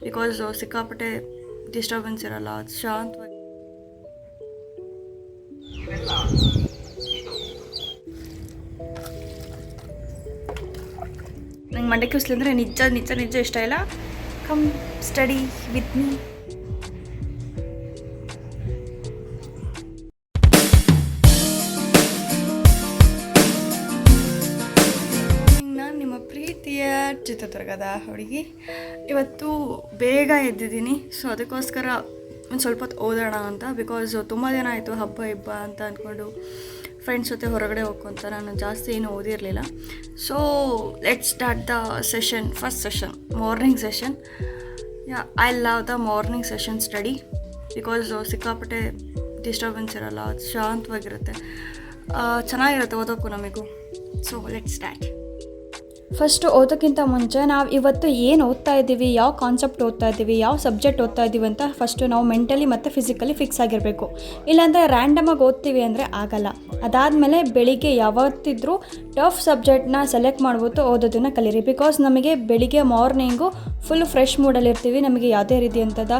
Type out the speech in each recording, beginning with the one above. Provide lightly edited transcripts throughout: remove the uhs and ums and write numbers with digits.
Because ಸಿಕ್ಕಾಪಟ್ಟೆ disturbance ಇರಲ್ಲ, ಶಾಂತವಾಗಿ. ನಂಗೆ ಮಂಡಕ್ಕಿ ಉಸ್ಲಿ ಅಂದರೆ ನಿಜ ನಿಜ ನಿಜ ಇಷ್ಟ ಇಲ್ಲ. Come study with me. ನಾನು ನಿಮ್ಮ ಪ್ರೀತಿಯ ಚಿತ್ರದುರ್ಗದ ಹುಡುಗಿ. ಇವತ್ತು ಬೇಗ ಎದ್ದಿದ್ದೀನಿ, ಸೊ ಅದಕ್ಕೋಸ್ಕರ ಒಂದು ಸ್ವಲ್ಪ ಹೊತ್ತು ಓದೋಣ ಅಂತ. ಬಿಕಾಸ್ ತುಂಬ ದಿನ ಆಯಿತು ಹಬ್ಬ ಅಂತ ಅಂದ್ಕೊಂಡು ಫ್ರೆಂಡ್ಸ್ ಜೊತೆ ಹೊರಗಡೆ ಹೋಗ್ಕೊಂತ ನಾನು ಜಾಸ್ತಿ ಏನು ಓದಿರಲಿಲ್ಲ. So let's start the session. First session morning session. I love the morning session study because ಸಿಕ್ಕಾಪಟ್ಟೆ ಡಿಸ್ಟರ್ಬೆನ್ಸ್ ಇರಲ್ಲ, ಶಾಂತವಾಗಿರುತ್ತೆ, ಚೆನ್ನಾಗಿರುತ್ತೆ ಓದೋಕ್ಕೂ ನಮಗೂ. So let's start. ಫಸ್ಟು ಓದೋಕ್ಕಿಂತ ಮುಂಚೆ ನಾವು ಇವತ್ತು ಏನು ಓದ್ತಾ ಇದ್ದೀವಿ, ಯಾವ ಕಾನ್ಸೆಪ್ಟ್ ಓದ್ತಾ ಇದ್ದೀವಿ, ಯಾವ ಸಬ್ಜೆಕ್ಟ್ ಓದ್ತಾ ಇದ್ದೀವಿ ಅಂತ ಫಸ್ಟು ನಾವು ಮೆಂಟಲಿ ಮತ್ತು ಫಿಸಿಕಲಿ ಫಿಕ್ಸ್ ಆಗಿರಬೇಕು. ಇಲ್ಲಾಂದರೆ ರ್ಯಾಂಡಮಾಗಿ ಓದ್ತೀವಿ ಅಂದರೆ ಆಗಲ್ಲ. ಅದಾದಮೇಲೆ ಬೆಳಿಗ್ಗೆ ಯಾವತ್ತಿದ್ರೂ ಟಫ್ ಸಬ್ಜೆಕ್ಟ್ನ ಸೆಲೆಕ್ಟ್ ಮಾಡ್ಬಿಟ್ಟು ಓದೋದನ್ನು ಕಲೀರಿ. ಬಿಕಾಸ್ ನಮಗೆ ಬೆಳಿಗ್ಗೆ ಮಾರ್ನಿಂಗು ಫುಲ್ ಫ್ರೆಶ್ ಮೂಡಲ್ಲಿರ್ತೀವಿ, ನಮಗೆ ಯಾವುದೇ ರೀತಿ ಅಂಥದ್ದು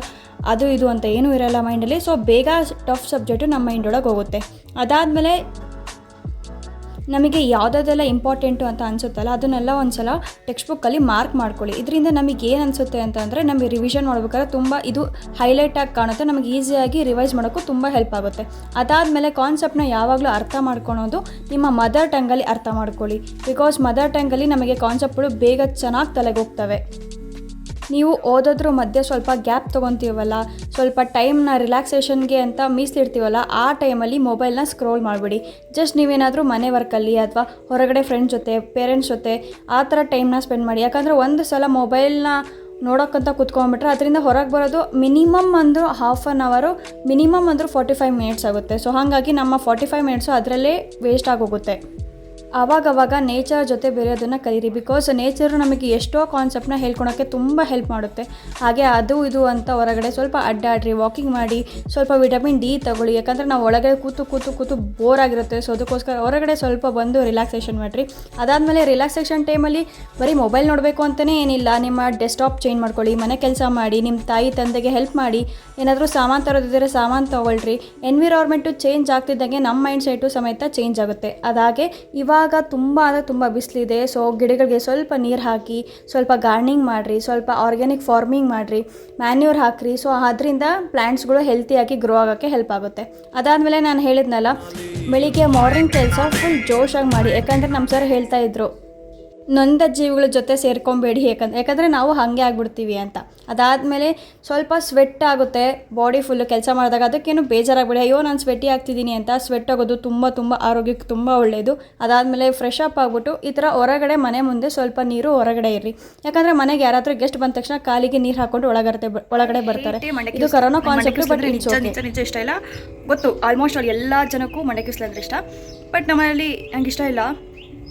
ಅದು ಇದು ಅಂತ ಏನೂ ಇರೋಲ್ಲ ಮೈಂಡಲ್ಲಿ. ಸೊ ಬೇಗ ಟಫ್ ಸಬ್ಜೆಕ್ಟು ನಮ್ಮ ಮೈಂಡ್ ಒಳಗೆ ಹೋಗುತ್ತೆ. ಅದಾದಮೇಲೆ ನಮಗೆ ಯಾವುದಾದೆಲ್ಲ ಇಂಪಾರ್ಟೆಂಟು ಅಂತ ಅನಿಸುತ್ತಲ್ಲ ಅದನ್ನೆಲ್ಲ ಒಂದು ಸಲ ಟೆಕ್ಸ್ಟ್ ಬುಕ್ಕಲ್ಲಿ ಮಾರ್ಕ್ ಮಾಡ್ಕೊಳ್ಳಿ. ಇದರಿಂದ ನಮಗೆ ಏನು ಅನಿಸುತ್ತೆ ಅಂತಂದರೆ ನಮಗೆ ರಿವಿಷನ್ ಮಾಡ್ಬೇಕಾದ್ರೆ ತುಂಬ ಇದು ಹೈಲೈಟಾಗಿ ಕಾಣುತ್ತೆ, ನಮಗೆ ಈಸಿಯಾಗಿ ರಿವೈಸ್ ಮಾಡೋಕ್ಕೂ ತುಂಬ ಹೆಲ್ಪ್ ಆಗುತ್ತೆ. ಅದಾದಮೇಲೆ ಕಾನ್ಸೆಪ್ಟ್ನ ಯಾವಾಗಲೂ ಅರ್ಥ ಮಾಡ್ಕೊಳೋದು ನಿಮ್ಮ ಮದರ್ ಟಂಗಲ್ಲಿ ಅರ್ಥ ಮಾಡ್ಕೊಳ್ಳಿ. ಬಿಕಾಸ್ ಮದರ್ ಟಂಗಲ್ಲಿ ನಮಗೆ ಕಾನ್ಸೆಪ್ಟ್ಗಳು ಬೇಗ ಚೆನ್ನಾಗಿ ತಲೆಗೆ ಹೋಗ್ತವೆ. ನೀವು ಓದೋದ್ರ ಮಧ್ಯೆ ಸ್ವಲ್ಪ ಗ್ಯಾಪ್ ತೊಗೊತೀವಲ್ಲ, ಸ್ವಲ್ಪ ಟೈಮ್ನ ರಿಲ್ಯಾಕ್ಸೇಷನ್ಗೆ ಅಂತ ಮೀಸಲಿಡ್ತೀವಲ್ಲ, ಆ ಟೈಮಲ್ಲಿ ಮೊಬೈಲ್ನ ಸ್ಕ್ರೋಲ್ ಮಾಡಿಬಿಡಿ. ಜಸ್ಟ್ ನೀವೇನಾದರೂ ಮನೆ ವರ್ಕಲ್ಲಿ ಅಥವಾ ಹೊರಗಡೆ ಫ್ರೆಂಡ್ಸ್ ಜೊತೆ ಪೇರೆಂಟ್ಸ್ ಜೊತೆ ಆ ಥರ ಟೈಮ್ನ ಸ್ಪೆಂಡ್ ಮಾಡಿ. ಯಾಕಂದರೆ ಒಂದು ಸಲ ಮೊಬೈಲ್ನ ನೋಡೋಕ್ಕಂತ ಕೂತ್ಕೊಂಡ್ಬಿಟ್ರೆ ಅದರಿಂದ ಹೊರಗೆ ಬರೋದು ಮಿನಿಮಮ್ ಅಂದರೂ ಹಾಫ್ ಆನ್ ಅವರು, ಮಿನಿಮಮ್ ಅಂದರೂ 45 ಮಿನಿಟ್ಸ್ ಆಗುತ್ತೆ. ಸೊ ಹಾಗಾಗಿ ನಮ್ಮ 45 ಮಿನಿಟ್ಸು ಅದರಲ್ಲೇ ವೇಸ್ಟ್ ಆಗೋಗುತ್ತೆ. ಆವಾಗವಾಗ ನೇಚರ್ ಜೊತೆ ಬೆರೆಯೋದನ್ನು ಕಲೀರಿ. ಬಿಕಾಸ್ ನೇಚರು ನಮಗೆ ಎಷ್ಟೋ ಕಾನ್ಸೆಪ್ಟ್ನ ಹೇಳ್ಕೊಳೋಕ್ಕೆ ತುಂಬ ಹೆಲ್ಪ್ ಮಾಡುತ್ತೆ. ಹಾಗೆ ಅದು ಇದು ಅಂತ ಹೊರಗಡೆ ಸ್ವಲ್ಪ ಅಡ್ಡಾಡ್ರಿ, ವಾಕಿಂಗ್ ಮಾಡಿ, ಸ್ವಲ್ಪ ವಿಟಮಿನ್ ಡಿ ತಗೊಳ್ಳಿ. ಯಾಕಂದರೆ ನಾವು ಒಳಗಡೆ ಕೂತು ಬೋರ್ ಆಗಿರುತ್ತೆ. ಸೊ ಅದಕ್ಕೋಸ್ಕರ ಹೊರಗಡೆ ಸ್ವಲ್ಪ ಬಂದು ರಿಲ್ಯಾಕ್ಸೇಷನ್ ಮಾಡಿರಿ. ಅದಾದಮೇಲೆ ರಿಲ್ಯಾಕ್ಸೇಷನ್ ಟೈಮಲ್ಲಿ ಬರೀ ಮೊಬೈಲ್ ನೋಡಬೇಕು ಅಂತಲೇ ಏನಿಲ್ಲ, ನಿಮ್ಮ ಡೆಸ್ಕ್ಟಾಪ್ ಚೇಂಜ್ ಮಾಡ್ಕೊಳ್ಳಿ, ಮನೆ ಕೆಲಸ ಮಾಡಿ, ನಿಮ್ಮ ತಾಯಿ ತಂದೆಗೆ ಹೆಲ್ಪ್ ಮಾಡಿ, ಏನಾದರೂ ಸಾಮಾನು ತರೋದಿದ್ದರೆ ಸಾಮಾನು ತೊಗೊಳ್ರಿ. ಎನ್ವಿರಾನ್ಮೆಂಟು ಚೇಂಜ್ ಆಗ್ತಿದ್ದಂಗೆ ನಮ್ಮ ಮೈಂಡ್ ಸೆಟ್ಟು ಸಮೇತ ಚೇಂಜ್ ಆಗುತ್ತೆ. ಅದಾಗೆ ಇವಾಗ ತುಂಬ ಬಿಸಿಲಿದೆ. ಸೊ ಗಿಡಗಳಿಗೆ ಸ್ವಲ್ಪ ನೀರು ಹಾಕಿ, ಸ್ವಲ್ಪ ಗಾರ್ಡನಿಂಗ್ ಮಾಡಿರಿ, ಸ್ವಲ್ಪ ಆರ್ಗ್ಯಾನಿಕ್ ಫಾರ್ಮಿಂಗ್ ಮಾಡಿರಿ, ಮ್ಯಾನ್ಯೂರ್ ಹಾಕಿರಿ. ಸೊ ಅದರಿಂದ ಪ್ಲ್ಯಾಂಟ್ಸ್ಗಳು ಹೆಲ್ತಿಯಾಗಿ ಗ್ರೋ ಆಗೋಕ್ಕೆ ಹೆಲ್ಪ್ ಆಗುತ್ತೆ. ಅದಾದಮೇಲೆ ನಾನು ಹೇಳಿದ್ನಲ್ಲ, ಬೆಳಿಗ್ಗೆ ಮಾರ್ನಿಂಗ್ ಕೆಲಸ ಫುಲ್ ಜೋಶಾಗಿ ಮಾಡಿ. ಯಾಕಂದರೆ ನಮ್ಮ ಸರ್ ಹೇಳ್ತಾ ಇದ್ರು, ನೊಂದ ಜೀವಿಗಳ ಜೊತೆ ಸೇರ್ಕೊಬೇಡಿ, ಯಾಕಂದರೆ ನಾವು ಹಾಗೆ ಆಗ್ಬಿಡ್ತೀವಿ ಅಂತ. ಅದಾದಮೇಲೆ ಸ್ವಲ್ಪ ಸ್ವೆಟ್ ಆಗುತ್ತೆ ಬಾಡಿ ಫುಲ್ಲು ಕೆಲಸ ಮಾಡಿದಾಗ. ಅದಕ್ಕೇನು ಬೇಜಾರಾಗಬೇಡಿ, ಅಯ್ಯೋ ನಾನು ಸ್ವೆಟ್ಟಿ ಆಗ್ತಿದ್ದೀನಿ ಅಂತ. ಸ್ವೆಟ್ ಆಗೋದು ತುಂಬ ಆರೋಗ್ಯಕ್ಕೆ ತುಂಬ ಒಳ್ಳೆಯದು. ಅದಾದಮೇಲೆ ಫ್ರೆಶ್ ಅಪ್ ಆಗಿಬಿಟ್ಟು ಈ ಥರ ಹೊರಗಡೆ ಮನೆ ಮುಂದೆ ಸ್ವಲ್ಪ ನೀರು ಹೊರಗಡೆ ಇರ್ರಿ. ಯಾಕಂದರೆ ಮನೆಗೆ ಯಾರಾದರೂ ಗೆಸ್ಟ್ ಬಂದ ತಕ್ಷಣ ಕಾಲಿಗೆ ನೀರು ಹಾಕ್ಕೊಂಡು ಒಳಗಡೆ ಬರ್ತಾರೆ. ಇದು ಕರೋನಾ ಕಾನ್ಸೆಪ್ಟ್. ಬಟ್ ನಿಜ ಇಷ್ಟ ಇಲ್ಲ, ಗೊತ್ತು. ಆಲ್ಮೋಸ್ಟ್ ಅವ್ರು ಎಲ್ಲ ಜನಕ್ಕೂ ಮಂಡಕ್ಕಿ ಉಸ್ಲಿ ಅಂದರೆ ಇಷ್ಟ. ಬಟ್ ನಮ್ಮಲ್ಲಿ ನಂಗೆ ಇಷ್ಟ ಇಲ್ಲ.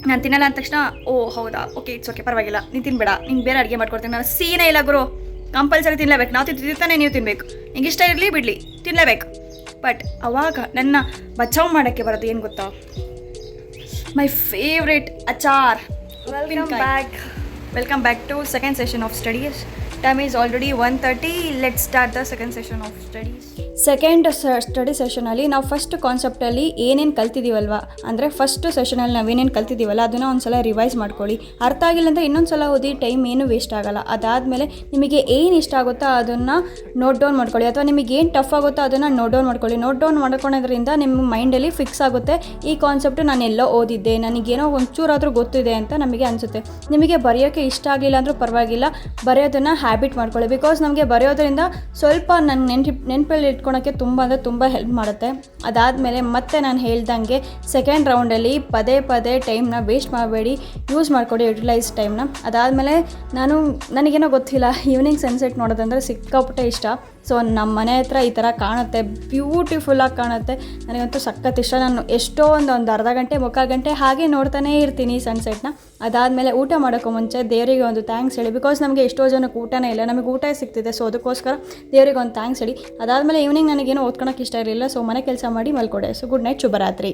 ನಾನು ತಿನ್ನಲ್ಲ ಅಂದ ತಕ್ಷಣ ಓ ಹೌದಾ, ಓಕೆ ಇಟ್ಸ್ ಓಕೆ, ಪರವಾಗಿಲ್ಲ, ನೀನು ತಿನ್ಬೇಡ, ನಿಂಗೆ ಬೇರೆ ಅಡುಗೆ ಮಾಡ್ಕೊಡ್ತೀನಿ. ನಾನು ಸೀನೇ ಇಲ್ಲ ಗುರು, ಕಂಪಲ್ಸರಿ ತಿನ್ನಲೇಬೇಕು. ನಾವು ತಿಂತಾನೆ ನೀವು ತಿನ್ನಬೇಕು, ನಿಂಗೆ ಇಷ್ಟ ಇರಲಿ ಬಿಡಲಿ ತಿನ್ನಲೇಬೇಕು. ಬಟ್ ಅವಾಗ ನನ್ನ ಬಚಾವ್ ಮಾಡೋಕ್ಕೆ ಬರೋದು ಏನು ಗೊತ್ತಾ, ಮೈ ಫೇವ್ರೇಟ್ ಅಚಾರ್. Welcome back to second session of studies. Time is already 1:30. Let's start the second session of studies. Second study ಸೆಷನಲ್ಲಿ ನಾವು ಫಸ್ಟ್ ಕಾನ್ಸೆಪ್ಟಲ್ಲಿ ಏನೇನು ಕಲ್ತಿದ್ದೀವಲ್ವ, ಅಂದರೆ ಫಸ್ಟ್ ಸೆಷನಲ್ಲಿ ನಾವೇನೇನು ಕಲ್ತಿದ್ದೀವಲ್ಲ ಅದನ್ನು ಒಂದು ಸಲ ರಿವೈಸ್ ಮಾಡ್ಕೊಳ್ಳಿ. ಅರ್ಥ ಆಗಿಲ್ಲ ಅಂದರೆ ಇನ್ನೊಂದು ಸಲ ಓದಿ, ಟೈಮ್ ಏನು ವೇಸ್ಟ್ ಆಗೋಲ್ಲ. ಅದಾದಮೇಲೆ ನಿಮಗೆ ಏನು ಇಷ್ಟ ಆಗುತ್ತೋ ಅದನ್ನು ನೋಟ್ ಡೌನ್ ಮಾಡ್ಕೊಳ್ಳಿ, ಅಥವಾ ನಿಮಗೆ ಏನು ಟಫ್ ಆಗುತ್ತೋ ಅದನ್ನು ನೋಟ್ ಡೌನ್ ಮಾಡ್ಕೊಳ್ಳಿ. ನೋಟ್ ಡೌನ್ ಮಾಡ್ಕೊಳ್ಳೋದ್ರಿಂದ ನಿಮ್ಮ ಮೈಂಡಲ್ಲಿ ಫಿಕ್ಸ್ ಆಗುತ್ತೆ, ಈ ಕಾನ್ಸೆಪ್ಟು ನಾನು ಎಲ್ಲೋ ಓದಿದ್ದೆ, ನನಗೇನೋ ಒಂಚೂರಾದರೂ ಗೊತ್ತಿದೆ ಅಂತ ನಮಗೆ ಅನಿಸುತ್ತೆ. ನಿಮಗೆ ಬರೆಯೋಕ್ಕೆ ಇಷ್ಟ ಆಗಲಿಲ್ಲ ಅಂದರೂ ಪರವಾಗಿಲ್ಲ, ಬರೆಯೋದನ್ನು ಹ್ಯಾಬಿಟ್ ಮಾಡ್ಕೊಳ್ಳಿ. ಬಿಕಾಸ್ ನಮಗೆ ಬರೆಯೋದ್ರಿಂದ ಸ್ವಲ್ಪ ನನ್ನ ನೆನಪಲ್ಲಿ ಇಟ್ಕೊಳಕ್ಕೆ ತುಂಬ ಹೆಲ್ಪ್ ಮಾಡುತ್ತೆ. ಅದಾದಮೇಲೆ ಮತ್ತೆ ನಾನು ಹೇಳ್ದಂಗೆ ಸೆಕೆಂಡ್ ರೌಂಡಲ್ಲಿ ಪದೇ ಟೈಮ್ನ ವೇಸ್ಟ್ ಮಾಡಬೇಡಿ, ಯೂಸ್ ಮಾಡಿಕೊಡಿ, ಯುಟಿಲೈಸ್ ಟೈಮ್ನ. ಅದಾದಮೇಲೆ ನನಗೇನೋ ಗೊತ್ತಿಲ್ಲ, ಈವ್ನಿಂಗ್ ಸನ್ಸೆಟ್ ನೋಡೋದಂದರೆ ಸಿಕ್ಕಾಪಟ್ಟೆ ಇಷ್ಟ. ಸೊ ನಮ್ಮ ಮನೆ ಹತ್ರ ಈ ಥರ ಕಾಣುತ್ತೆ, ಬ್ಯೂಟಿಫುಲ್ಲಾಗಿ ಕಾಣುತ್ತೆ. ನನಗಂತೂ ಸಖತ್ ಇಷ್ಟ. ನಾನು ಎಷ್ಟೋ ಒಂದು ಅರ್ಧ ಗಂಟೆ ಮುಕ್ಕಾಲು ಗಂಟೆ ಹಾಗೆ ನೋಡ್ತಾನೇ ಇರ್ತೀನಿ ಸನ್ಸೆಟ್ನ. ಅದಾದಮೇಲೆ ಊಟ ಮಾಡೋಕ್ಕೂ ಮುಂಚೆ ದೇವರಿಗೆ ಒಂದು ಥ್ಯಾಂಕ್ಸ್ ಹೇಳಿ. ಬಿಕಾಸ್ ನಮಗೆ ಎಷ್ಟೋ ಜನಕ್ಕೆ ಊಟನೇ ಇಲ್ಲ, ನಮಗೆ ಊಟ ಸಿಗ್ತಿದೆ. ಸೊ ಅದಕ್ಕೋಸ್ಕರ ದೇವರಿಗೆ ಒಂದು ಥ್ಯಾಂಕ್ಸ್ ಹೇಳಿ. ಅದಾದಮೇಲೆ ಈವ್ನಿಂಗ್ ನನಗೇನೋ ಓದ್ಕೊಳಕ್ಕೆ ಇಷ್ಟ ಇರಲಿಲ್ಲ, ಸೊ ಮನೆ ಕೆಲಸ ಮಾಡಿ ಮಲ್ಕೊಡೆ. ಸೊ ಗುಡ್ ನೈಟ್, ಶುಭರಾತ್ರಿ.